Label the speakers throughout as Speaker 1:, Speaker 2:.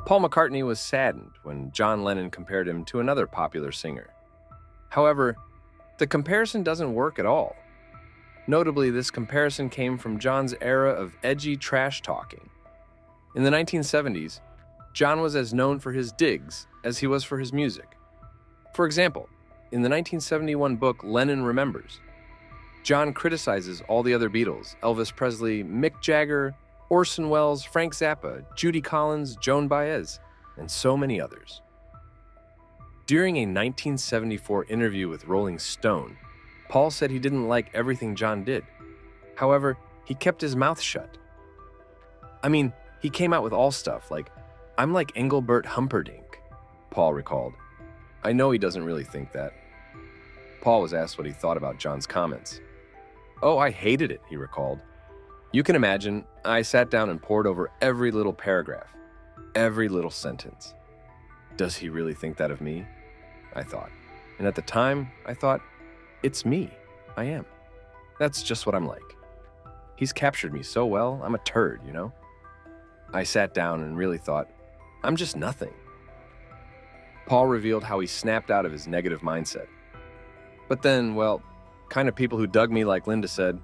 Speaker 1: Paul McCartney was saddened when John Lennon compared him to another popular singer. However, the comparison doesn't work at all. Notably, this comparison came from John's era of edgy trash talking. In the 1970s, John was as known for his digs as he was for his music. For example, in the 1971 book Lennon Remembers, John criticizes all the other Beatles, Elvis Presley, Mick Jagger, Orson Welles, Frank Zappa, Judy Collins, Joan Baez, and so many others. During a 1974 interview with Rolling Stone, Paul said he didn't like everything John did. However, he kept his mouth shut. I mean, he came out with all stuff like, "I'm like Engelbert Humperdinck," Paul recalled. I know he doesn't really think that. Paul was asked what he thought about John's comments. "Oh, I hated it," he recalled. "You can imagine, I sat down and pored over every little paragraph, every little sentence. Does he really think that of me? I thought. And at the time, I thought, it's me. I am. That's just what I'm like. He's captured me so well, I'm a turd, you know? I sat down and really thought, I'm just nothing." Paul revealed how he snapped out of his negative mindset. But then, well, kind of people who dug me, like Linda, said,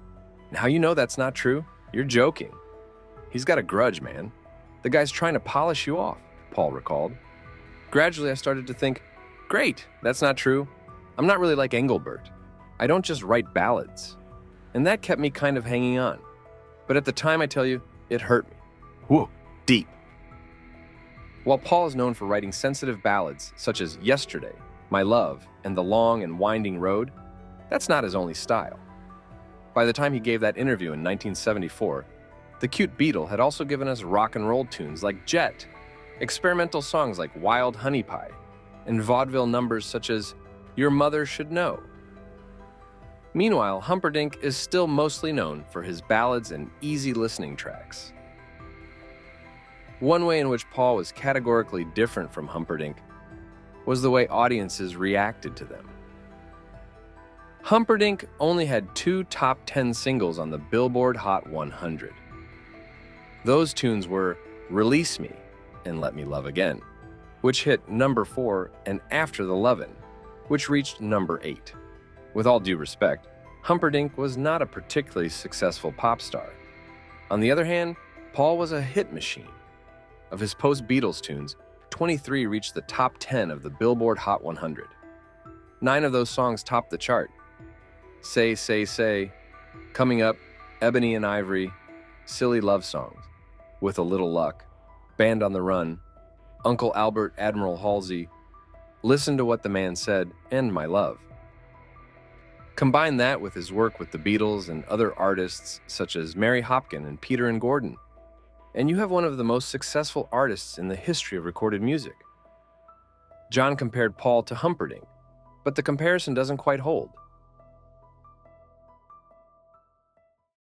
Speaker 1: "Now you know that's not true. You're joking. He's got a grudge, man. The guy's trying to polish you off," Paul recalled. Gradually, I started to think, great, that's not true. I'm not really like Engelbert. I don't just write ballads. And that kept me kind of hanging on. But at the time, I tell you, it hurt me. Whoa, deep. While Paul is known for writing sensitive ballads such as Yesterday, My Love, and The Long and Winding Road, that's not his only style. By the time he gave that interview in 1974, the cute Beatle had also given us rock and roll tunes like Jet, experimental songs like Wild Honey Pie, and vaudeville numbers such as Your Mother Should Know. Meanwhile, Humperdinck is still mostly known for his ballads and easy listening tracks. One way in which Paul was categorically different from Humperdinck was the way audiences reacted to them. Humperdinck only had 2 top 10 singles on the Billboard Hot 100. Those tunes were Release Me and Let Me Love Again, which hit number 4, and After the Lovin', which reached number 8. With all due respect, Humperdinck was not a particularly successful pop star. On the other hand, Paul was a hit machine. Of his post-Beatles tunes, 23 reached the top 10 of the Billboard Hot 100. 9 of those songs topped the chart. Say, Say, Say, Coming Up, Ebony and Ivory, Silly Love Songs, With a Little Luck, Band on the Run, Uncle Albert, Admiral Halsey, Listen to What the Man Said, and My Love. Combine that with his work with the Beatles and other artists such as Mary Hopkin and Peter and Gordon, and you have one of the most successful artists in the history of recorded music. John compared Paul to Humperdinck, but the comparison doesn't quite hold.